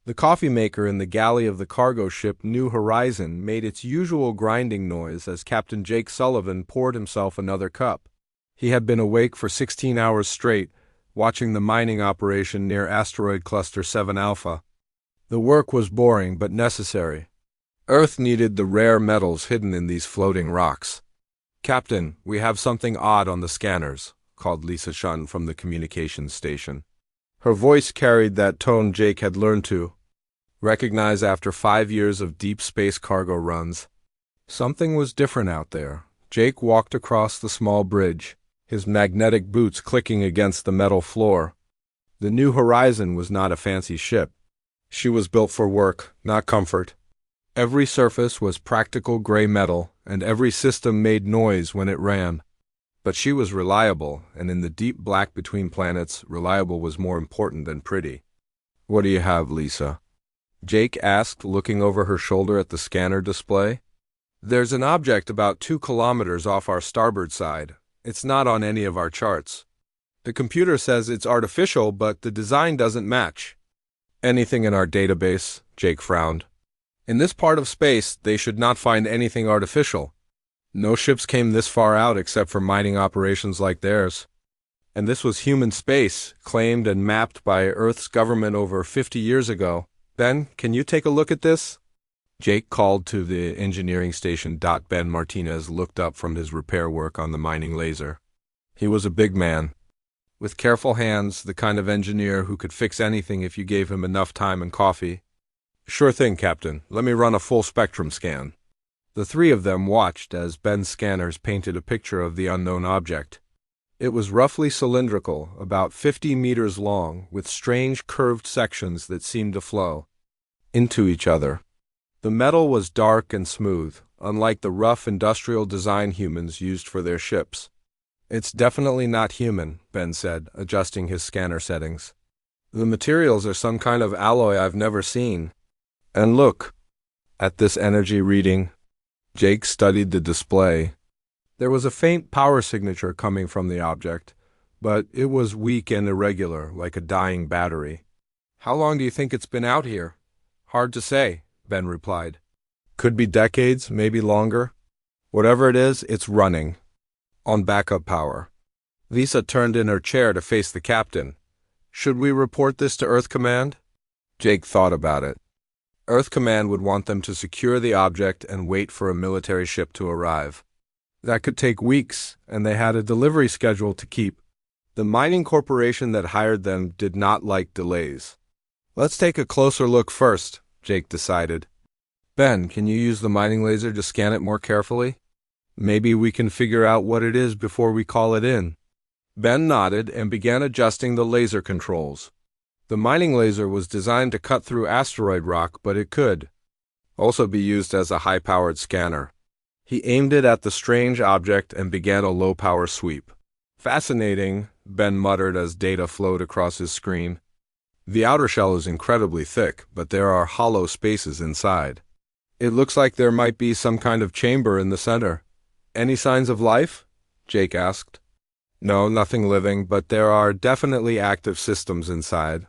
The coffee maker in the galley of the cargo ship New Horizon made its usual grinding noise as Captain Jake Sullivan poured himself another cup. He had been awake for 16 hours straight, watching the mining operation near Asteroid Cluster 7 Alpha. The work was boring but necessary. Earth needed the rare metals hidden in these floating rocks. "Captain, we have something odd on the scanners," called Lisa Shun from the communications station. Her voice carried that tone Jake had learned to recognize after 5 years of deep space cargo runs. Something was different out there. Jake walked across the small bridge, his magnetic boots clicking against the metal floor. The New Horizon was not a fancy ship. She was built for work, not comfort. Every surface was practical gray metal, and every system made noise when it ran. But she was reliable, and in the deep black between planets, reliable was more important than pretty. "What do you have, Lisa?" Jake asked, looking over her shoulder at the scanner display. "There's an object about 2 kilometers off our starboard side. It's not on any of our charts. The computer says it's artificial, but the design doesn't match." "Anything in our database?" Jake frowned. "In this part of space, they should not find anything artificial. No ships came this far out except for mining operations like theirs. And this was human space, claimed and mapped by Earth's government over 50 years ago. Ben, can you take a look at this?" Jake called to the engineering station. Ben Martinez looked up from his repair work on the mining laser. He was a big man, with careful hands, the kind of engineer who could fix anything if you gave him enough time and coffee. "Sure thing, Captain. Let me run a full spectrum scan." The three of them watched as Ben's scanners painted a picture of the unknown object. It was roughly cylindrical, about 50 meters long, with strange curved sections that seemed to flow into each other. The metal was dark and smooth, unlike the rough industrial design humans used for their ships. "It's definitely not human," Ben said, adjusting his scanner settings. "The materials are some kind of alloy I've never seen. And look at this energy reading." Jake studied the display. There was a faint power signature coming from the object, but it was weak and irregular, like a dying battery. "How long do you think it's been out here?" "Hard to say," Ben replied. "Could be decades, maybe longer. Whatever it is, it's running on backup power." Lisa turned in her chair to face the captain. "Should we report this to Earth Command?" Jake thought about it. Earth Command would want them to secure the object and wait for a military ship to arrive. That could take weeks, and they had a delivery schedule to keep. The mining corporation that hired them did not like delays. "Let's take a closer look first," Jake decided. "Ben, can you use the mining laser to scan it more carefully? Maybe we can figure out what it is before we call it in." Ben nodded and began adjusting the laser controls. The mining laser was designed to cut through asteroid rock, but it could also be used as a high-powered scanner. He aimed it at the strange object and began a low-power sweep. "Fascinating," Ben muttered as data flowed across his screen. "The outer shell is incredibly thick, but there are hollow spaces inside. It looks like there might be some kind of chamber in the center." "Any signs of life?" Jake asked. "No, nothing living, but there are definitely active systems inside.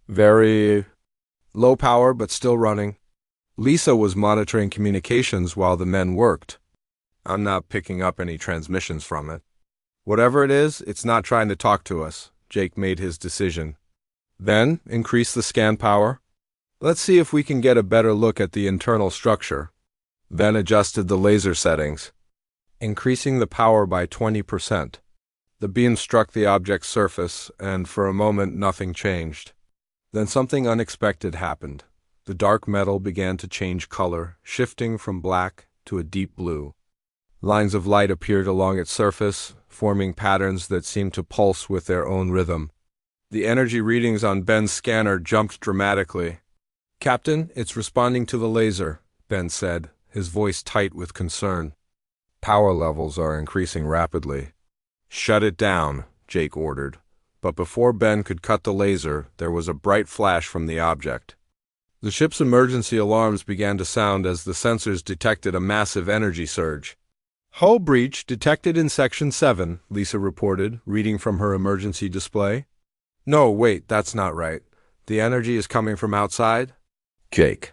Very low power, but still running." Lisa was monitoring communications while the men worked. "I'm not picking up any transmissions from it. Whatever it is, it's not trying to talk to us." Jake made his decision. "Then, increase the scan power. Let's see if we can get a better look at the internal structure." Ben adjusted the laser settings, increasing the power by 20%. The beam struck the object's surface, and for a moment nothing changed. Then something unexpected happened. The dark metal began to change color, shifting from black to a deep blue. Lines of light appeared along its surface, forming patterns that seemed to pulse with their own rhythm. The energy readings on Ben's scanner jumped dramatically. "Captain, it's responding to the laser," Ben said, his voice tight with concern. "Power levels are increasing rapidly." "Shut it down," Jake ordered. But before Ben could cut the laser, there was a bright flash from the object. The ship's emergency alarms began to sound as the sensors detected a massive energy surge. "Hull breach detected in Section 7, Lisa reported, reading from her emergency display. "No, wait, that's not right. The energy is coming from outside?" Jake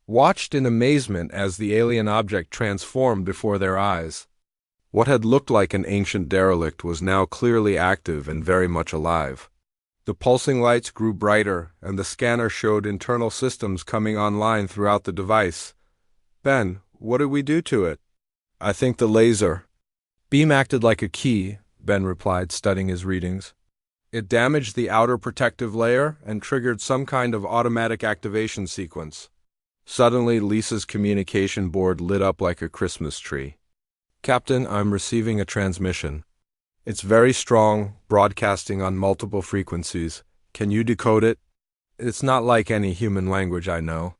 watched in amazement as the alien object transformed before their eyes. What had looked like an ancient derelict was now clearly active and very much alive. The pulsing lights grew brighter, and the scanner showed internal systems coming online throughout the device. Ben, what did we do to it? I think the laser beam acted like a key, Ben replied, studying his readings. It damaged the outer protective layer and triggered some kind of automatic activation sequence. Suddenly, Lisa's communication board lit up like a Christmas tree. Captain, I'm receiving a transmission. It's very strong, broadcasting on multiple frequencies. Can you decode it? It's not like any human language I know.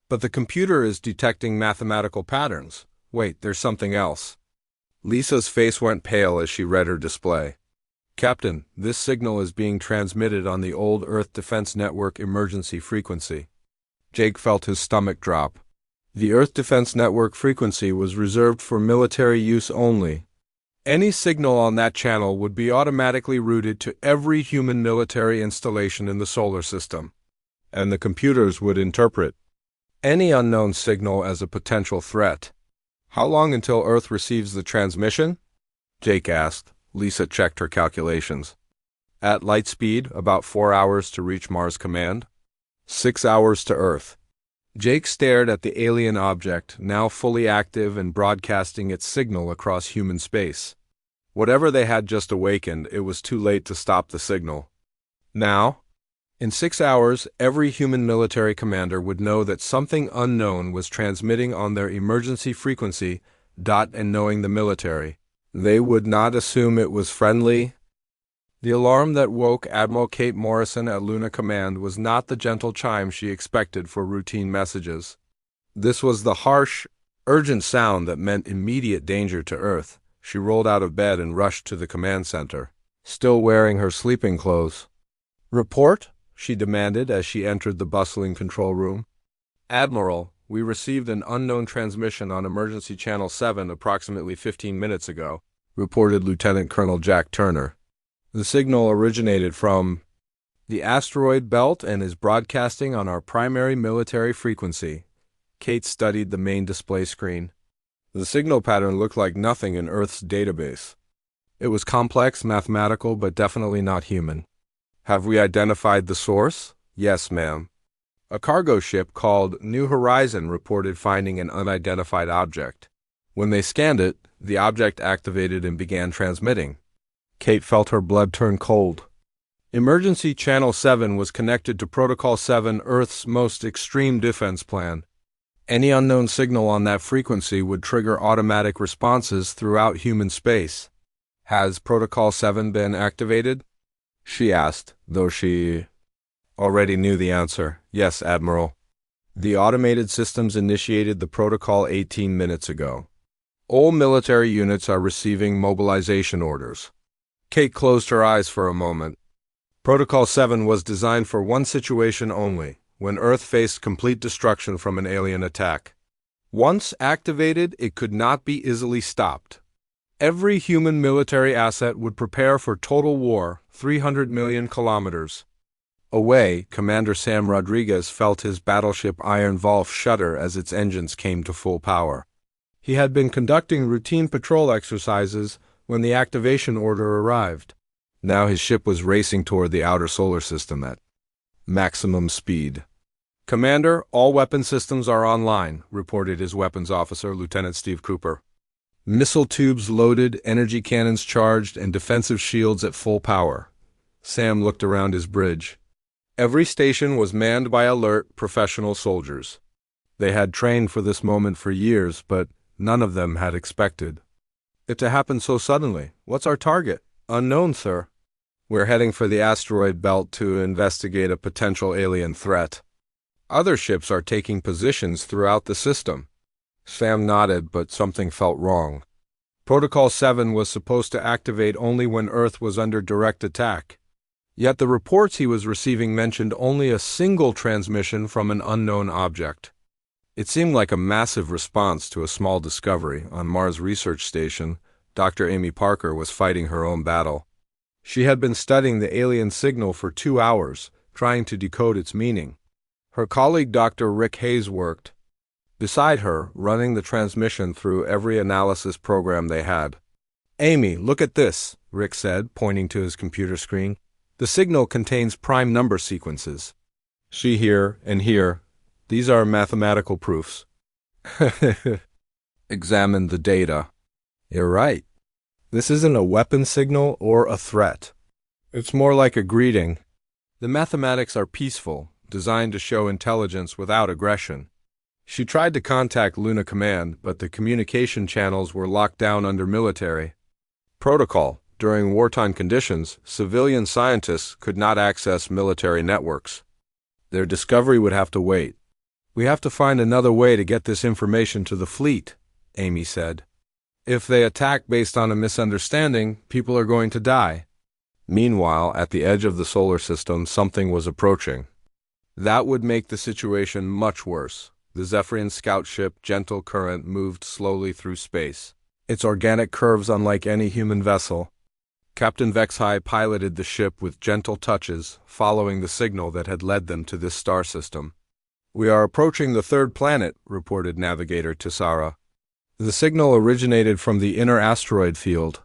But the computer is detecting mathematical patterns. Wait, there's something else. Lisa's face went pale as she read her display. Captain, this signal is being transmitted on the old Earth Defense Network emergency frequency. Jake felt his stomach drop. The Earth Defense Network frequency was reserved for military use only. Any signal on that channel would be automatically routed to every human military installation in the solar system, and the computers would interpret any unknown signal as a potential threat. How long until Earth receives the transmission? Jake asked. Lisa checked her calculations. At light speed, about 4 hours to reach Mars Command. 6 hours to Earth. Jake stared at the alien object, now fully active and broadcasting its signal across human space. Whatever they had just awakened, it was too late to stop the signal. Now, in 6 hours, every human military commander would know that something unknown was transmitting on their emergency frequency, and knowing the military, they would not assume it was friendly. The alarm that woke Admiral Kate Morrison at Luna Command was not the gentle chime she expected for routine messages. This was the harsh, urgent sound that meant immediate danger to Earth. She rolled out of bed and rushed to the command center, still wearing her sleeping clothes. Report? She demanded as she entered the bustling control room. Admiral, we received an unknown transmission on Emergency Channel 7 approximately 15 minutes ago, reported Lieutenant Colonel Jack Turner. The signal originated from the asteroid belt and is broadcasting on our primary military frequency. Kate studied the main display screen. The signal pattern looked like nothing in Earth's database. It was complex, mathematical, but definitely not human. Have we identified the source? Yes, ma'am. A cargo ship called New Horizon reported finding an unidentified object. When they scanned it, the object activated and began transmitting. Kate felt her blood turn cold. Emergency Channel 7 was connected to Protocol 7, Earth's most extreme defense plan. Any unknown signal on that frequency would trigger automatic responses throughout human space. Has Protocol 7 been activated? She asked, though she already knew the answer. Yes, Admiral. The automated systems initiated the protocol 18 minutes ago. All military units are receiving mobilization orders. Kate closed her eyes for a moment. Protocol 7 was designed for one situation only, when Earth faced complete destruction from an alien attack. Once activated, it could not be easily stopped. Every human military asset would prepare for total war, 300 million kilometers away. Commander Sam Rodriguez felt his battleship Iron Wolf shudder as its engines came to full power. He had been conducting routine patrol exercises when the activation order arrived. Now his ship was racing toward the outer solar system at maximum speed. Commander, all weapon systems are online, reported his weapons officer, Lieutenant Steve Cooper. Missile tubes loaded, energy cannons charged, and defensive shields at full power. Sam looked around his bridge. Every station was manned by alert, professional soldiers. They had trained for this moment for years, but none of them had expected it to happen so suddenly. What's our target? Unknown, sir. We're heading for the asteroid belt to investigate a potential alien threat. Other ships are taking positions throughout the system. Sam nodded, but something felt wrong. Protocol 7 was supposed to activate only when Earth was under direct attack. Yet the reports he was receiving mentioned only a single transmission from an unknown object. It seemed like a massive response to a small discovery. On Mars Research Station, Dr. Amy Parker was fighting her own battle. She had been studying the alien signal for 2 hours, trying to decode its meaning. Her colleague Dr. Rick Hayes worked beside her, running the transmission through every analysis program they had. "Amy, look at this," Rick said, pointing to his computer screen. "The signal contains prime number sequences. See here and here. These are mathematical proofs." Examine the data. "You're right. This isn't a weapon signal or a threat. It's more like a greeting. The mathematics are peaceful, designed to show intelligence without aggression." She tried to contact Luna Command, but the communication channels were locked down under military protocol. During wartime conditions, civilian scientists could not access military networks. Their discovery would have to wait. "We have to find another way to get this information to the fleet," Amy said. "If they attack based on a misunderstanding, people are going to die." Meanwhile, at the edge of the solar system, something was approaching. That would make the situation much worse. The Zephyrian scout ship, Gentle Current, moved slowly through space, its organic curves unlike any human vessel. Captain Vexhai piloted the ship with gentle touches, following the signal that had led them to this star system. "We are approaching the third planet," reported Navigator Tessara. The signal originated from the inner asteroid field.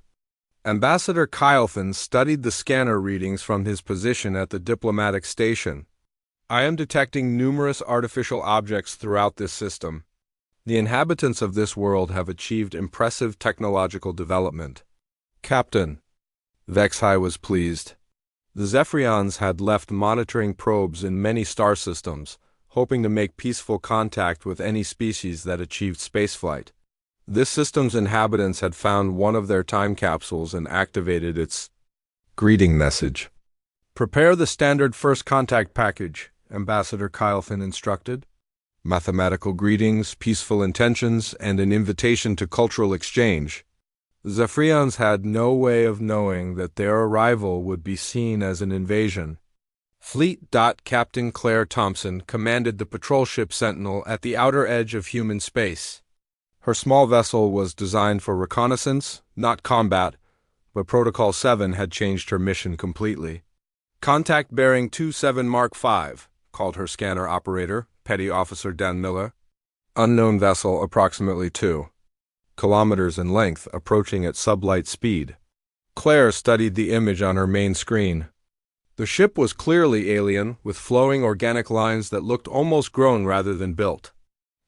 Ambassador Kylefin studied the scanner readings from his position at the diplomatic station. "I am detecting numerous artificial objects throughout this system. The inhabitants of this world have achieved impressive technological development." "Captain," Vexhai was pleased. The Zephyrians had left monitoring probes in many star systems, hoping to make peaceful contact with any species that achieved spaceflight. This system's inhabitants had found one of their time capsules and activated its greeting message. "Prepare the standard first contact package," Ambassador Kylefin instructed. "Mathematical greetings, peaceful intentions, and an invitation to cultural exchange." The Zephyrians had no way of knowing that their arrival would be seen as an invasion. Fleet. Captain Claire Thompson commanded the patrol ship Sentinel at the outer edge of human space. Her small vessel was designed for reconnaissance, not combat, but Protocol 7 had changed her mission completely. "Contact bearing 27 Mark 5, called her scanner operator, Petty Officer Dan Miller. "Unknown vessel approximately 2 kilometers in length, approaching at sublight speed." Claire studied the image on her main screen. The ship was clearly alien, with flowing organic lines that looked almost grown rather than built.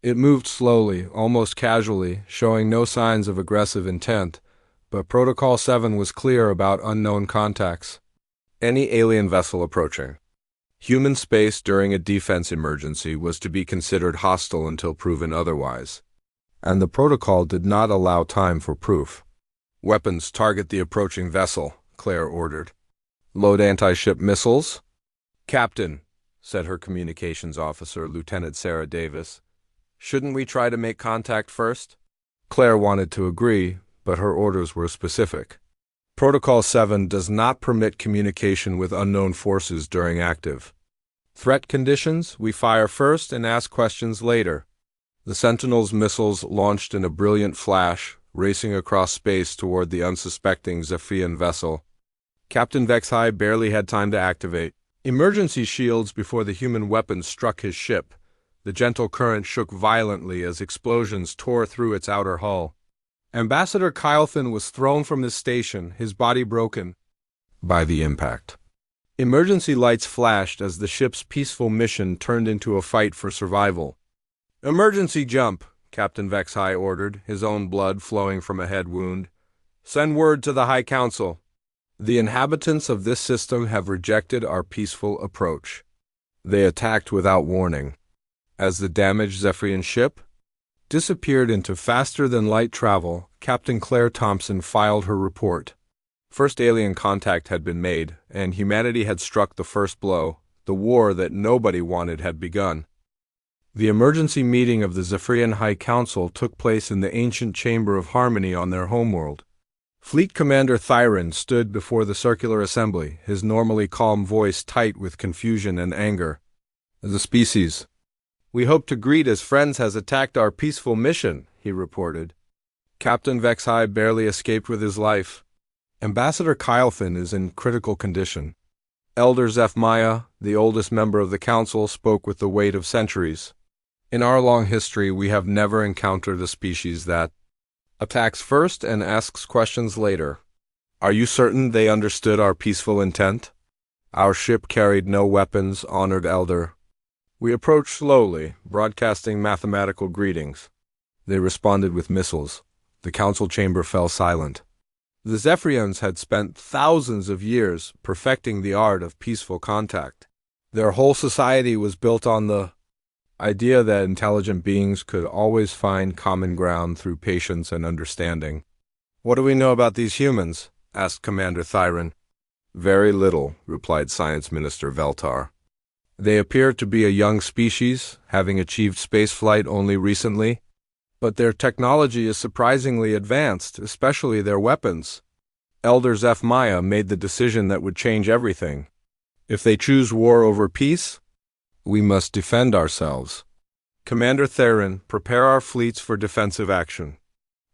It moved slowly, almost casually, showing no signs of aggressive intent, but Protocol 7 was clear about unknown contacts. Any alien vessel approaching. Human space during a defense emergency was to be considered hostile until proven otherwise, and the protocol did not allow time for proof. "Weapons target the approaching vessel," Claire ordered. "Load anti-ship missiles." "Captain," said her communications officer, Lieutenant Sarah Davis, "shouldn't we try to make contact first?" Claire wanted to agree, but her orders were specific. Protocol 7 does not permit communication with unknown forces during active threat conditions. We fire first and ask questions later. The Sentinel's missiles launched in a brilliant flash, racing across space toward the unsuspecting Zephyrian vessel. Captain Vexhai barely had time to activate emergency shields before the human weapons struck his ship. The Gentle Current shook violently as explosions tore through its outer hull. Ambassador Kylefin was thrown from his station, his body broken by the impact. Emergency lights flashed as the ship's peaceful mission turned into a fight for survival. "Emergency jump," Captain Vexhai ordered, his own blood flowing from a head wound. "Send word to the High Council. The inhabitants of this system have rejected our peaceful approach. They attacked without warning." As the damaged Zephyrian ship disappeared into faster-than-light travel, Captain Claire Thompson filed her report. First alien contact had been made, and humanity had struck the first blow. The war that nobody wanted had begun. The emergency meeting of the Zephyrian High Council took place in the ancient Chamber of Harmony on their homeworld. Fleet Commander Thyron stood before the circular assembly, his normally calm voice tight with confusion and anger. "As a species, we hope to greet as friends has attacked our peaceful mission," he reported. Captain Vexhai barely escaped with his life. "Ambassador Kylefin is in critical condition. Elder Zephaniah, the oldest member of the council, spoke with the weight of centuries. In our long history, we have never encountered a species that attacks first and asks questions later. Are you certain they understood our peaceful intent? Our ship carried no weapons, honored Elder. We approached slowly, broadcasting mathematical greetings. They responded with missiles. The council chamber fell silent. The Zephyrians had spent thousands of years perfecting the art of peaceful contact. Their whole society was built on the idea that intelligent beings could always find common ground through patience and understanding. "What do we know about these humans?" asked Commander Thyron. "Very little," replied Science Minister Veltar. "They appear to be a young species, having achieved spaceflight only recently. But their technology is surprisingly advanced, especially their weapons. Elder Zephaniah made the decision that would change everything. If they choose war over peace, we must defend ourselves. Commander Theron, prepare our fleets for defensive action."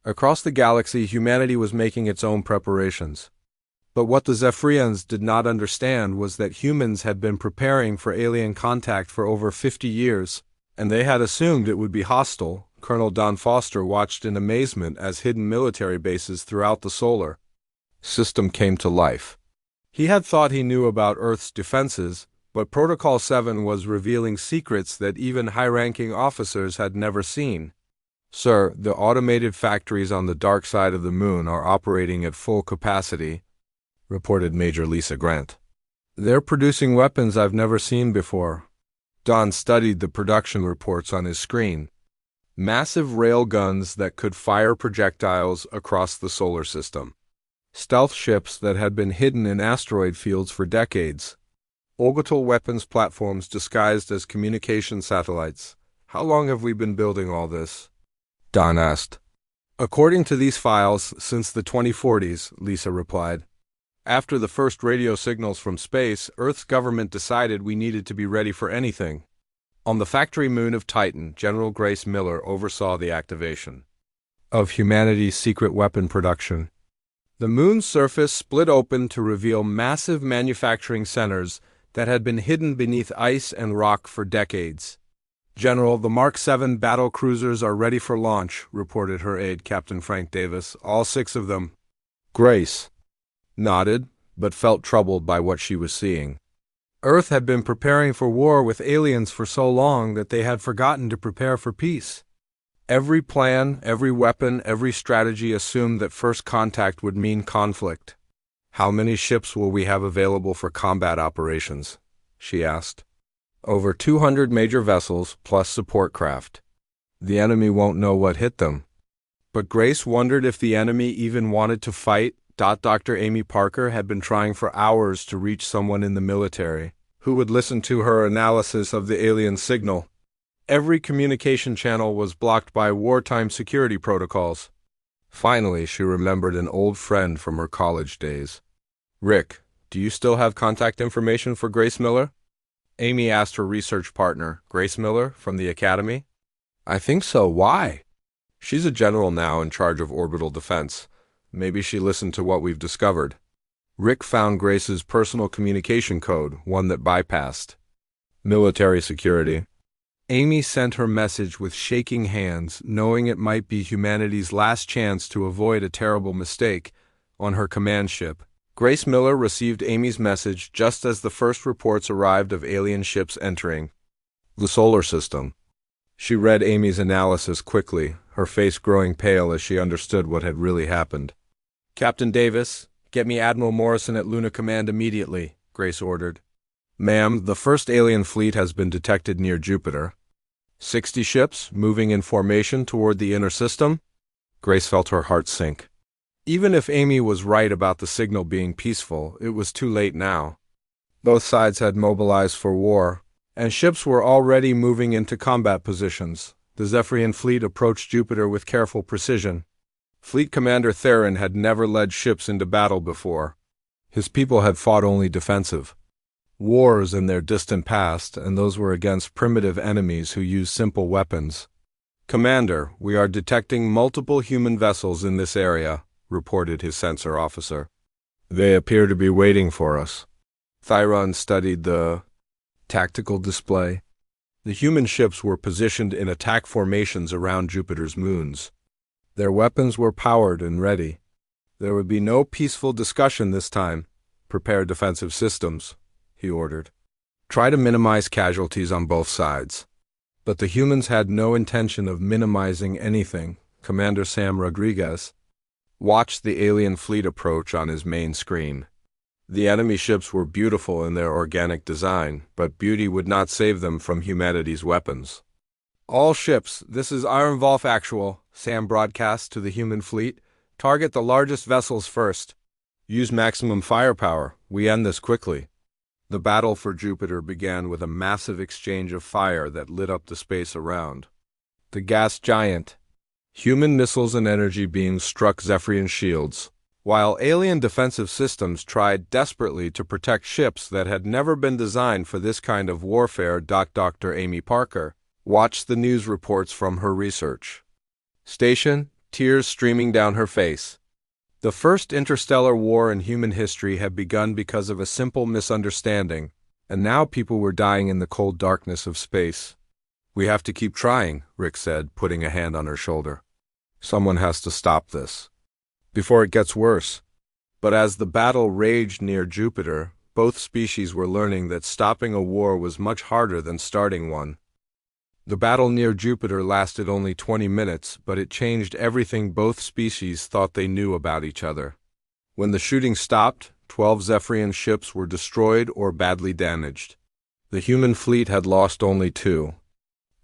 Across the galaxy, humanity was making its own preparations. But what the Zephyrians did not understand was that humans had been preparing for alien contact for over 50 years, and they had assumed it would be hostile. Colonel Don Foster watched in amazement as hidden military bases throughout the solar system came to life. He had thought he knew about Earth's defenses, but Protocol 7 was revealing secrets that even high-ranking officers had never seen. "Sir, the automated factories on the dark side of the moon are operating at full capacity," reported Major Lisa Grant. "They're producing weapons I've never seen before." Don studied the production reports on his screen. Massive rail guns that could fire projectiles across the solar system. Stealth ships that had been hidden in asteroid fields for decades. Orbital weapons platforms disguised as communication satellites. "How long have we been building all this?" Don asked. "According to these files, since the 2040s, Lisa replied. "After the first radio signals from space, Earth's government decided we needed to be ready for anything." On the factory moon of Titan, General Grace Miller oversaw the activation of humanity's secret weapon production. The moon's surface split open to reveal massive manufacturing centers that had been hidden beneath ice and rock for decades. "General, the Mark 7 battle cruisers are ready for launch," reported her aide, Captain Frank Davis. "All 6 of them." Grace nodded, but felt troubled by what she was seeing. Earth had been preparing for war with aliens for so long that they had forgotten to prepare for peace. Every plan, every weapon, every strategy assumed that first contact would mean conflict. "How many ships will we have available for combat operations?" she asked. "Over 200 major vessels, plus support craft. The enemy won't know what hit them." But Grace wondered if the enemy even wanted to fight. Dr. Amy Parker had been trying for hours to reach someone in the military who would listen to her analysis of the alien signal. Every communication channel was blocked by wartime security protocols. Finally, she remembered an old friend from her college days. "Rick, do you still have contact information for Grace Miller?" Amy asked her research partner, Grace Miller, from the Academy. "I think so. Why?" "She's a general now in charge of orbital defense. Maybe she listened to what we've discovered." Rick found Grace's personal communication code, one that bypassed military security. Amy sent her message with shaking hands, knowing it might be humanity's last chance to avoid a terrible mistake on her command ship. Grace Miller received Amy's message just as the first reports arrived of alien ships entering the solar system. She read Amy's analysis quickly, her face growing pale as she understood what had really happened. "Captain Davis, get me Admiral Morrison at Luna Command immediately," Grace ordered. "Ma'am, the first alien fleet has been detected near Jupiter." 60 ships, moving in formation toward the inner system? Grace felt her heart sink. Even if Amy was right about the signal being peaceful, it was too late now. Both sides had mobilized for war, and ships were already moving into combat positions. The Zephyrian fleet approached Jupiter with careful precision. Fleet Commander Theron had never led ships into battle before. His people had fought only defensive wars in their distant past, and those were against primitive enemies who used simple weapons. "Commander, we are detecting multiple human vessels in this area," reported his sensor officer. "They appear to be waiting for us." Thyron studied the tactical display. The human ships were positioned in attack formations around Jupiter's moons. Their weapons were powered and ready. There would be no peaceful discussion this time. Prepare defensive systems, he ordered. Try to minimize casualties on both sides. But the humans had no intention of minimizing anything. Commander Sam Rodriguez watched the alien fleet approach on his main screen. The enemy ships were beautiful in their organic design, but beauty would not save them from humanity's weapons. All ships, this is Iron Wolf Actual, Sam broadcast to the human fleet. Target the largest vessels first. Use maximum firepower. We end this quickly. The battle for Jupiter began with a massive exchange of fire that lit up the space around. The gas giant. Human missiles and energy beams struck Zephyrian shields, while alien defensive systems tried desperately to protect ships that had never been designed for this kind of warfare. Dr. Amy Parker watched the news reports from her research station, tears streaming down her face. The first interstellar war in human history had begun because of a simple misunderstanding, and now people were dying in the cold darkness of space. We have to keep trying, Rick said, putting a hand on her shoulder. Someone has to stop this before it gets worse. But as the battle raged near Jupiter, both species were learning that stopping a war was much harder than starting one. The battle near Jupiter lasted only 20 minutes, but it changed everything both species thought they knew about each other. When the shooting stopped, 12 Zephyrian ships were destroyed or badly damaged. The human fleet had lost only 2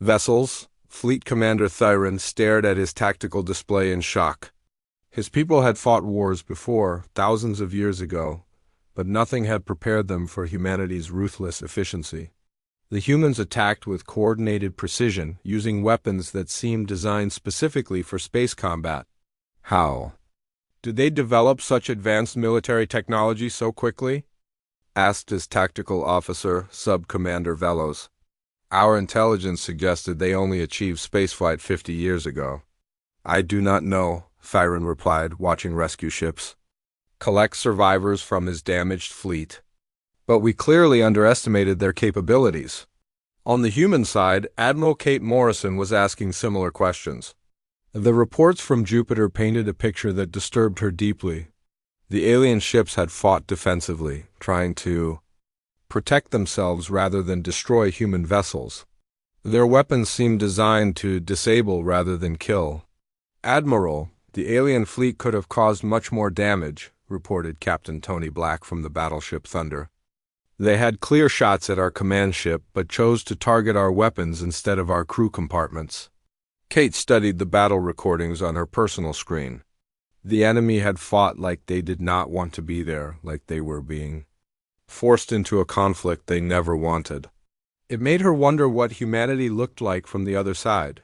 vessels. Fleet Commander Thyron stared at his tactical display in shock. His people had fought wars before, thousands of years ago, but nothing had prepared them for humanity's ruthless efficiency. The humans attacked with coordinated precision, using weapons that seemed designed specifically for space combat. How did they develop such advanced military technology so quickly? Asked his tactical officer, Sub-Commander Velos. Our intelligence suggested they only achieved spaceflight 50 years ago. I do not know, Thyron replied, watching rescue ships collect survivors from his damaged fleet. But we clearly underestimated their capabilities. On the human side, Admiral Kate Morrison was asking similar questions. The reports from Jupiter painted a picture that disturbed her deeply. The alien ships had fought defensively, trying to protect themselves rather than destroy human vessels. Their weapons seemed designed to disable rather than kill. Admiral, the alien fleet could have caused much more damage, reported Captain Tony Black from the battleship Thunder. They had clear shots at our command ship, but chose to target our weapons instead of our crew compartments. Kate studied the battle recordings on her personal screen. The enemy had fought like they did not want to be there, like they were being forced into a conflict they never wanted. It made her wonder what humanity looked like from the other side.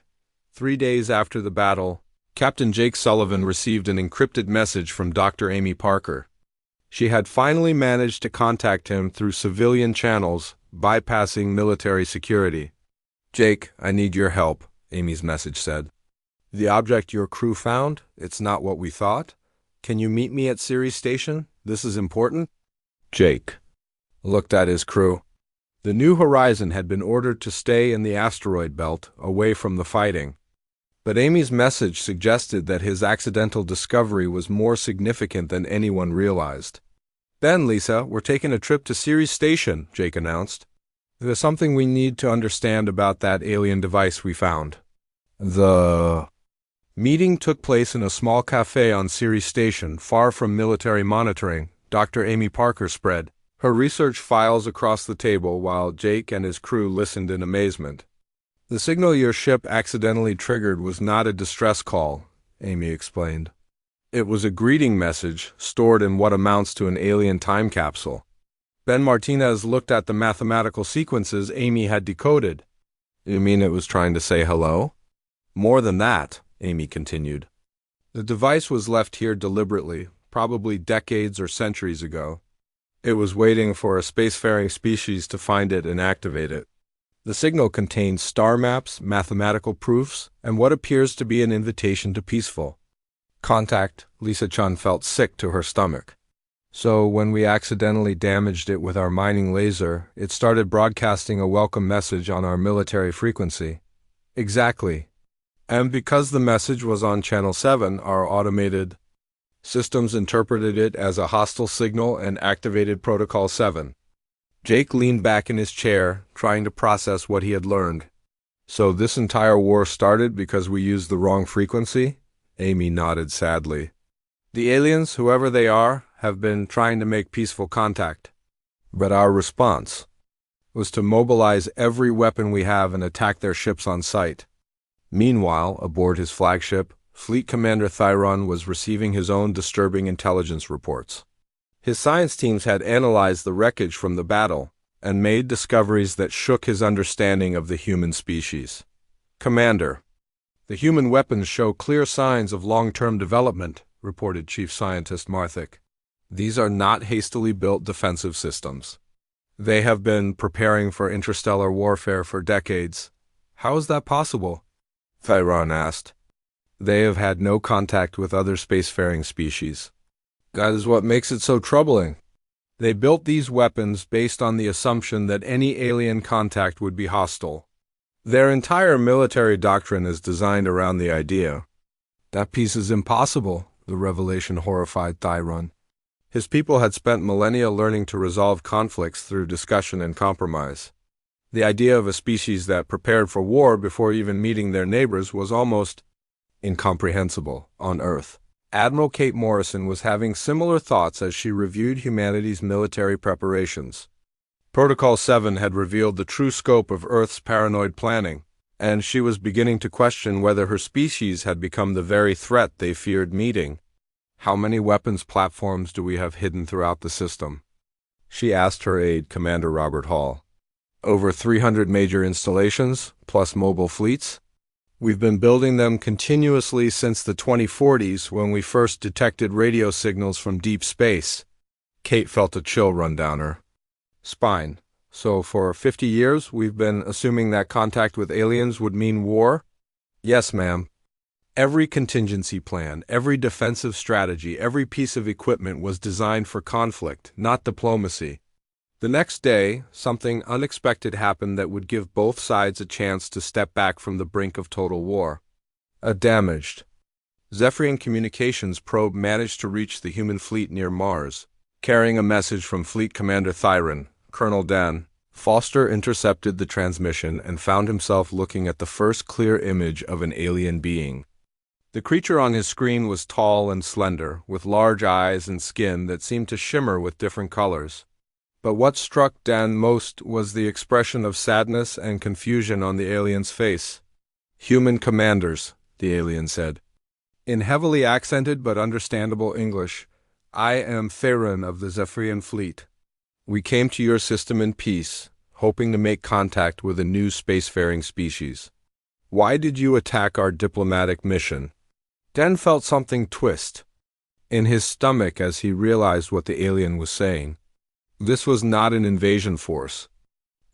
3 days after the battle, Captain Jake Sullivan received an encrypted message from Dr. Amy Parker. She had finally managed to contact him through civilian channels, bypassing military security. Jake, I need your help, Amy's message said. The object your crew found? It's not what we thought? Can you meet me at Ceres Station? This is important. Jake looked at his crew. The New Horizon had been ordered to stay in the asteroid belt, away from the fighting. But Amy's message suggested that his accidental discovery was more significant than anyone realized. Ben, Lisa, we're taking a trip to Ceres Station, Jake announced. There's something we need to understand about that alien device we found. The meeting took place in a small cafe on Ceres Station, far from military monitoring. Dr. Amy Parker spread her research files across the table while Jake and his crew listened in amazement. The signal your ship accidentally triggered was not a distress call, Amy explained. It was a greeting message stored in what amounts to an alien time capsule. Ben Martinez looked at the mathematical sequences Amy had decoded. You mean it was trying to say hello? More than that, Amy continued. The device was left here deliberately, probably decades or centuries ago. It was waiting for a spacefaring species to find it and activate it. The signal contained star maps, mathematical proofs, and what appears to be an invitation to peaceful contact. Lisa Chun felt sick to her stomach. So when we accidentally damaged it with our mining laser, it started broadcasting a welcome message on our military frequency. Exactly. And because the message was on Channel 7, our automated systems interpreted it as a hostile signal and activated Protocol 7. Jake leaned back in his chair, trying to process what he had learned. So this entire war started because we used the wrong frequency? Amy nodded sadly. The aliens, whoever they are, have been trying to make peaceful contact. But our response was to mobilize every weapon we have and attack their ships on sight. Meanwhile, aboard his flagship, Fleet Commander Thyron was receiving his own disturbing intelligence reports. His science teams had analyzed the wreckage from the battle and made discoveries that shook his understanding of the human species. Commander, the human weapons show clear signs of long-term development, reported Chief Scientist Marthick. These are not hastily built defensive systems. They have been preparing for interstellar warfare for decades. How is that possible? Thyron asked. They have had no contact with other spacefaring species. That is what makes it so troubling. They built these weapons based on the assumption that any alien contact would be hostile. Their entire military doctrine is designed around the idea. That piece is impossible, the revelation horrified Thyron. His people had spent millennia learning to resolve conflicts through discussion and compromise. The idea of a species that prepared for war before even meeting their neighbors was almost incomprehensible on Earth. Admiral Kate Morrison was having similar thoughts as she reviewed humanity's military preparations. Protocol 7 had revealed the true scope of Earth's paranoid planning, and she was beginning to question whether her species had become the very threat they feared meeting. How many weapons platforms do we have hidden throughout the system? She asked her aide, Commander Robert Hall. Over 300 major installations, plus mobile fleets? We've been building them continuously since the 2040s when we first detected radio signals from deep space. Kate felt a chill run down her spine. So for 50 years, we've been assuming that contact with aliens would mean war? Yes, ma'am. Every contingency plan, every defensive strategy, every piece of equipment was designed for conflict, not diplomacy. The next day, something unexpected happened that would give both sides a chance to step back from the brink of total war. A damaged Zephyrian communications probe managed to reach the human fleet near Mars. Carrying a message from Fleet Commander Thyron, Colonel Dan Foster intercepted the transmission and found himself looking at the first clear image of an alien being. The creature on his screen was tall and slender, with large eyes and skin that seemed to shimmer with different colors. But what struck Dan most was the expression of sadness and confusion on the alien's face. "Human commanders," the alien said. In heavily accented but understandable English, "I am Theron of the Zephyrian fleet. We came to your system in peace, hoping to make contact with a new spacefaring species. Why did you attack our diplomatic mission?" Dan felt something twist in his stomach as he realized what the alien was saying. This was not an invasion force.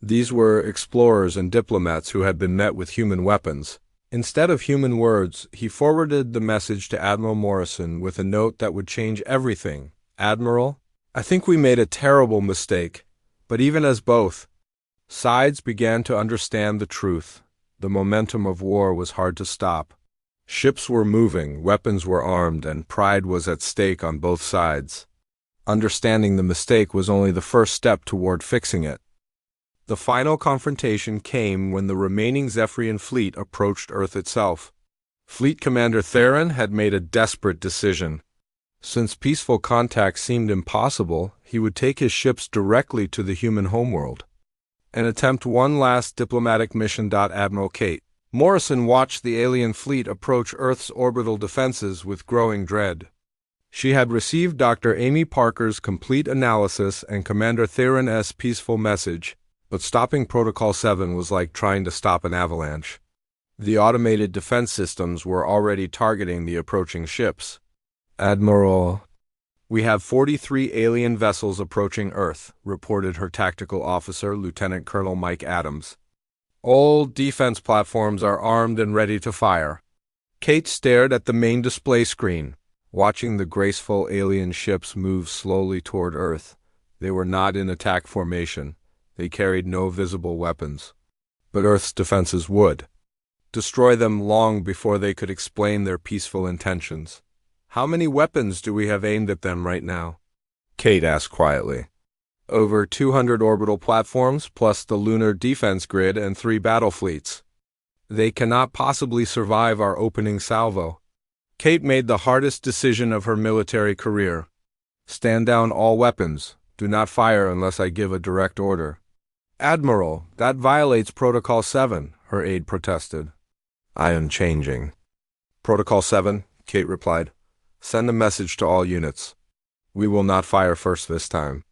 These were explorers and diplomats who had been met with human weapons. Instead of human words, he forwarded the message to Admiral Morrison with a note that would change everything. "Admiral, I think we made a terrible mistake, but even as both sides began to understand the truth, the momentum of war was hard to stop. Ships were moving, weapons were armed, and pride was at stake on both sides. Understanding the mistake was only the first step toward fixing it." The final confrontation came when the remaining Zephyrian fleet approached Earth itself. Fleet Commander Theron had made a desperate decision. Since peaceful contact seemed impossible, he would take his ships directly to the human homeworld and attempt one last diplomatic mission. Admiral Kate Morrison watched the alien fleet approach Earth's orbital defenses with growing dread. She had received Dr. Amy Parker's complete analysis and Commander Theron's peaceful message, but stopping Protocol 7 was like trying to stop an avalanche. The automated defense systems were already targeting the approaching ships. "Admiral, we have 43 alien vessels approaching Earth," reported her tactical officer, Lieutenant Colonel Mike Adams. "All defense platforms are armed and ready to fire." Kate stared at the main display screen. watching the graceful alien ships move slowly toward Earth. They were not in attack formation. They carried no visible weapons. But Earth's defenses would destroy them long before they could explain their peaceful intentions. "How many weapons do we have aimed at them right now?" Kate asked quietly. "Over 200 orbital platforms, plus the lunar defense grid and 3 battle fleets. They cannot possibly survive our opening salvo." Kate made the hardest decision of her military career. "Stand down all weapons. Do not fire unless I give a direct order." "Admiral, that violates Protocol 7, her aide protested. "I am changing." "Protocol 7, Kate replied. "Send a message to all units. We will not fire first this time."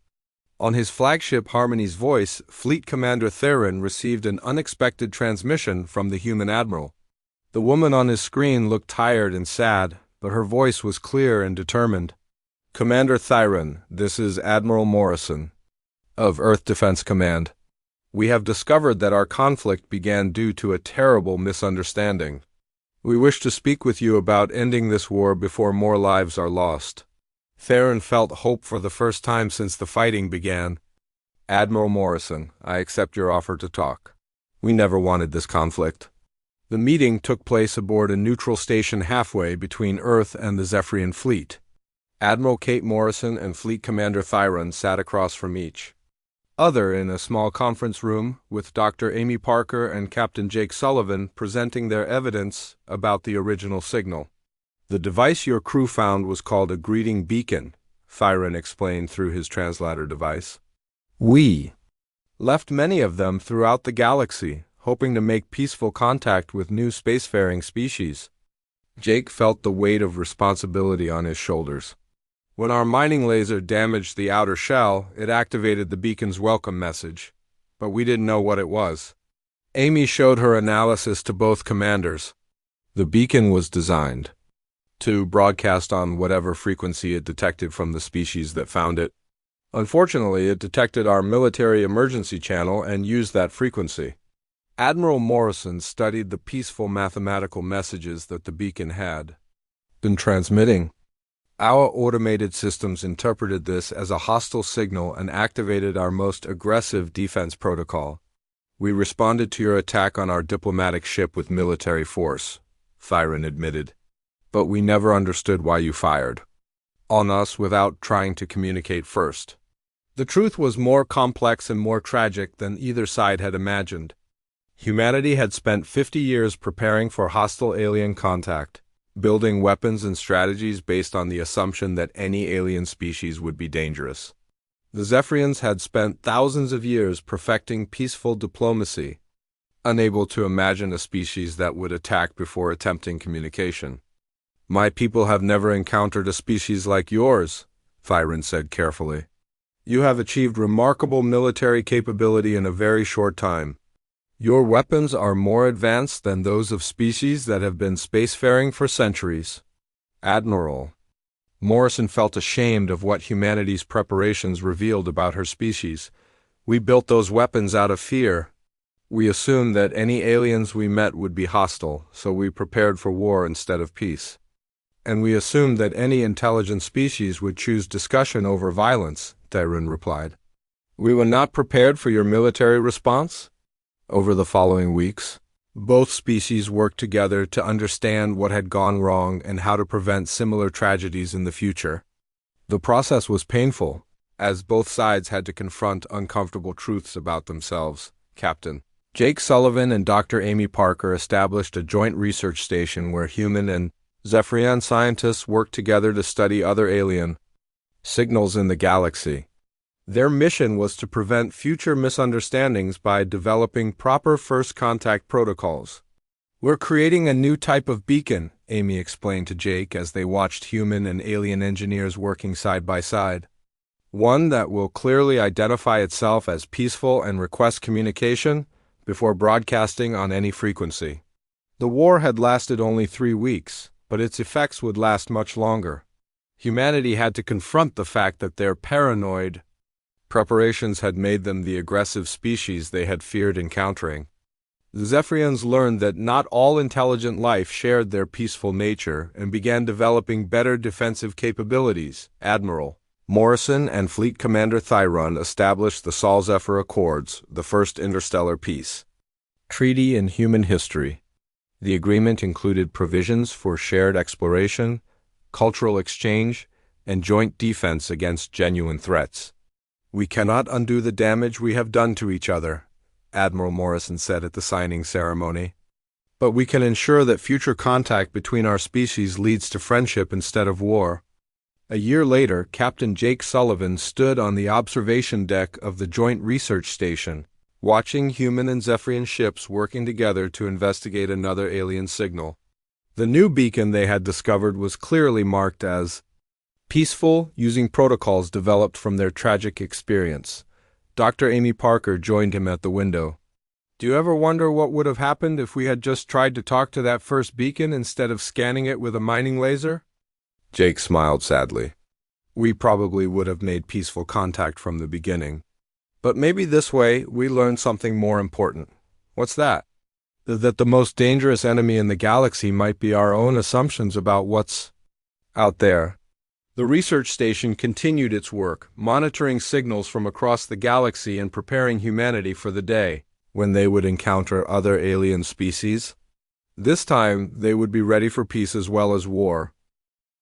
On his flagship Harmony's Voice, Fleet Commander Theron received an unexpected transmission from the human admiral. The woman on his screen looked tired and sad, but her voice was clear and determined. "Commander Theron, this is Admiral Morrison of Earth Defense Command. We have discovered that our conflict began due to a terrible misunderstanding. We wish to speak with you about ending this war before more lives are lost." Theron felt hope for the first time since the fighting began. "Admiral Morrison, I accept your offer to talk. We never wanted this conflict." The meeting took place aboard a neutral station halfway between Earth and the Zephyrian fleet. Admiral Kate Morrison and Fleet Commander Theron sat across from each other in a small conference room, with Dr. Amy Parker and Captain Jake Sullivan presenting their evidence about the original signal. "The device your crew found was called a greeting beacon," Theron explained through his translator device. "We left many of them throughout the galaxy, hoping to make peaceful contact with new spacefaring species." Jake felt the weight of responsibility on his shoulders. "When our mining laser damaged the outer shell, it activated the beacon's welcome message, but we didn't know what it was." Amy showed her analysis to both commanders. The beacon was designed to broadcast on whatever frequency it detected from the species that found it. Unfortunately, it detected our military emergency channel and used that frequency. Admiral Morrison studied the peaceful mathematical messages that the beacon had been transmitting. "Our automated systems interpreted this as a hostile signal and activated our most aggressive defense protocol. We responded to your attack on our diplomatic ship with military force," Theron admitted. "But we never understood why you fired on us without trying to communicate first." The truth was more complex and more tragic than either side had imagined. Humanity had spent 50 years preparing for hostile alien contact, building weapons and strategies based on the assumption that any alien species would be dangerous. The Zephyrians had spent thousands of years perfecting peaceful diplomacy, unable to imagine a species that would attack before attempting communication. "My people have never encountered a species like yours," Theron said carefully. "You have achieved remarkable military capability in a very short time. Your weapons are more advanced than those of species that have been spacefaring for centuries." Admiral Morrison felt ashamed of what humanity's preparations revealed about her species. "We built those weapons out of fear. We assumed that any aliens we met would be hostile, so we prepared for war instead of peace. And we assumed that any intelligent species would choose discussion over violence," Theron replied. "We were not prepared for your military response." Over the following weeks, both species worked together to understand what had gone wrong and how to prevent similar tragedies in the future. The process was painful, as both sides had to confront uncomfortable truths about themselves. Captain Jake Sullivan and Dr. Amy Parker established a joint research station where human and Zephyrian scientists worked together to study other alien signals in the galaxy. Their mission was to prevent future misunderstandings by developing proper first contact protocols. "We're creating a new type of beacon," Amy explained to Jake as they watched human and alien engineers working side by side. "One that will clearly identify itself as peaceful and request communication before broadcasting on any frequency." The war had lasted only 3 weeks, but its effects would last much longer. Humanity had to confront the fact that their paranoid preparations had made them the aggressive species they had feared encountering. The Zephyrians learned that not all intelligent life shared their peaceful nature and began developing better defensive capabilities. Admiral Morrison and Fleet Commander Thyron established the Sol Zephyr Accords, the first interstellar peace treaty in human history. The agreement included provisions for shared exploration, cultural exchange, and joint defense against genuine threats. "We cannot undo the damage we have done to each other," Admiral Morrison said at the signing ceremony. "But we can ensure that future contact between our species leads to friendship instead of war." A year later, Captain Jake Sullivan stood on the observation deck of the Joint Research Station, watching human and Zephyrian ships working together to investigate another alien signal. The new beacon they had discovered was clearly marked as peaceful, using protocols developed from their tragic experience. Dr. Amy Parker joined him at the window. "Do you ever wonder what would have happened if we had just tried to talk to that first beacon instead of scanning it with a mining laser?" Jake smiled sadly. "We probably would have made peaceful contact from the beginning. But maybe this way we learn something more important." "What's that?" "That the most dangerous enemy in the galaxy might be our own assumptions about what's out there." The research station continued its work, monitoring signals from across the galaxy and preparing humanity for the day when they would encounter other alien species. This time, they would be ready for peace as well as war.